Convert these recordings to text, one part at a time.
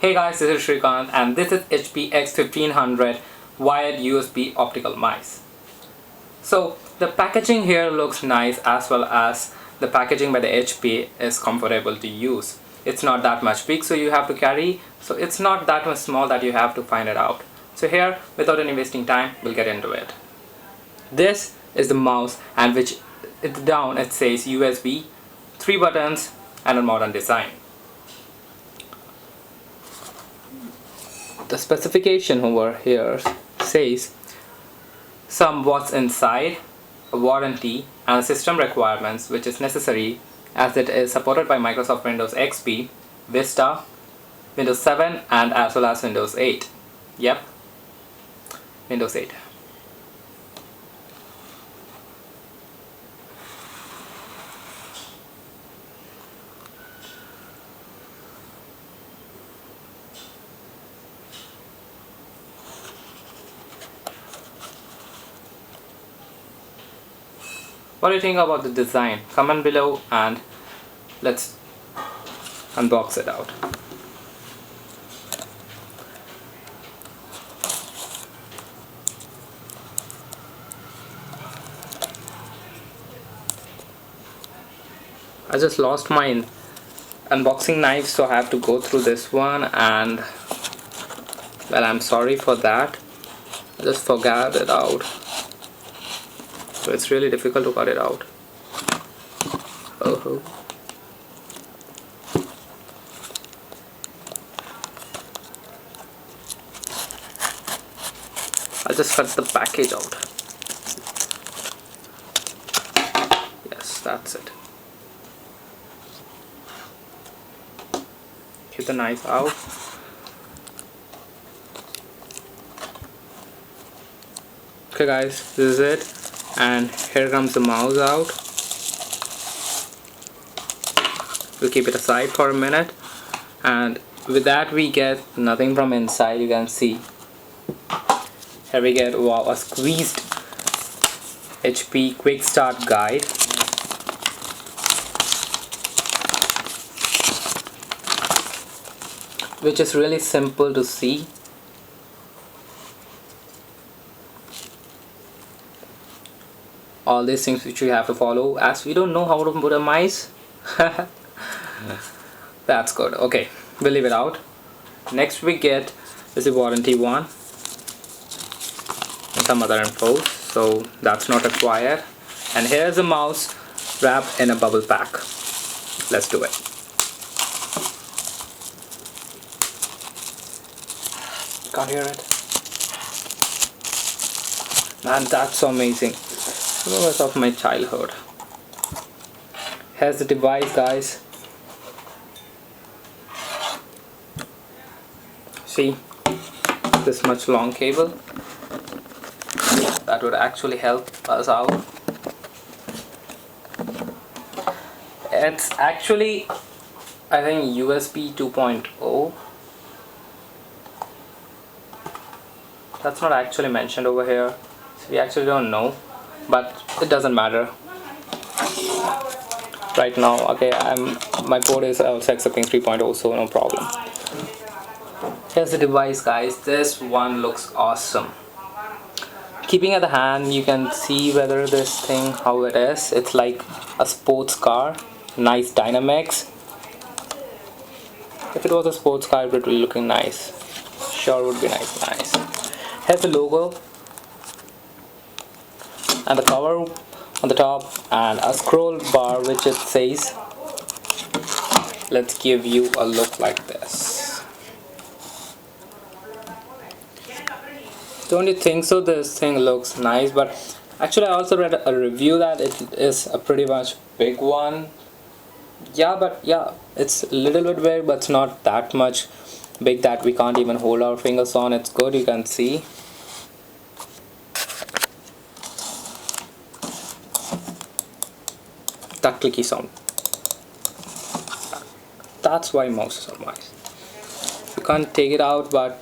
Hey guys, this is Shrikant and this is HP X1500 Wired USB Optical Mice. So the packaging here looks nice, as well as the packaging by the HP is comfortable to use. It's not that much big so you have to carry, so it's not that much small that you have to find it out. So here, without any wasting time, we'll get into it. This is the mouse, and which down it says USB, 3 buttons and a modern design. The specification over here says some what's inside, a warranty, and system requirements which is necessary as it is supported by Microsoft Windows XP, Vista, Windows 7 and as well as Windows 8. Yep, Windows 8. What do you think about the design? Comment below and let's unbox it out. I just lost my unboxing knife, so I have to go through this one, and well, I'm sorry for that. I just forgot it out. So it's really difficult to cut it out. Oh. I'll just cut the package out. Yes, that's it. Get the knife out. Okay guys, this is it. And here comes the mouse out. We'll keep it aside for a minute, and with that we get nothing from inside. You can see here we get, wow, a squeezed HP quick start guide, which is really simple to see. All these things which we have to follow, as we don't know how to put a mice. That's good. Okay, we'll leave it out. Next we get is the warranty one and some other info, so that's not required. And here's the mouse wrapped in a bubble pack. Let's do it. Can't hear it. Man, that's so amazing. Memories of my childhood. Here's the device, guys. See, this much long cable. That would actually help us out. It's actually, I think, USB 2.0. That's not actually mentioned over here, so we actually don't know. But it doesn't matter right now. Okay, my port is also accepting 3.0, so no problem. Here's the device, guys. This one looks awesome. Keeping at the hand, you can see whether this thing, how it is. It's like a sports car. Nice dynamics. If it was a sports car, it would be looking nice. Sure would be nice. Here's the logo and the cover on the top, and a scroll bar which it says. Let's give you a look like this. Don't you think so? This thing looks nice, but actually I also read a review that it is a pretty much big one. Yeah, it's a little bit big, but it's not that much big that we can't even hold our fingers on. It's good, you can see. That clicky sound. That's why mouses are mice. You can't take it out, but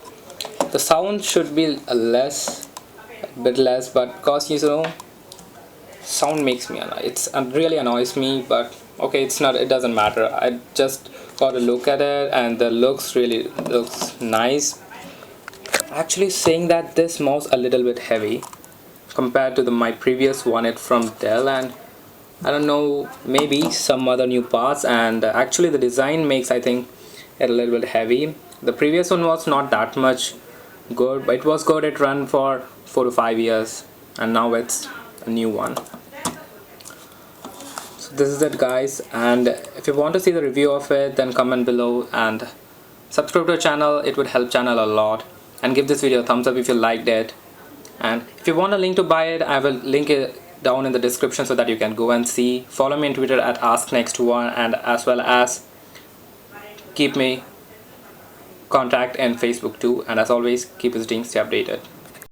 the sound should be a bit less, but because sound makes me annoyed. It really annoys me, but okay, it doesn't matter. I just got a look at it, and the looks really looks nice. Actually saying that this mouse a little bit heavy compared to my previous one, it from Dell, and I don't know, maybe some other new parts, and actually the design makes, I think, it a little bit heavy. The previous one was not that much good, but it was good. It ran for 4 to 5 years, and now it's a new one. So this is it, guys, and if you want to see the review of it, then comment below and subscribe to the channel. It would help channel a lot, and give this video a thumbs up if you liked it. And if you want a link to buy it, I will link it down in the description so that you can go and see. Follow me on Twitter at AskNext1, and as well as keep me contact and Facebook too. And as always, keep visiting, stay updated.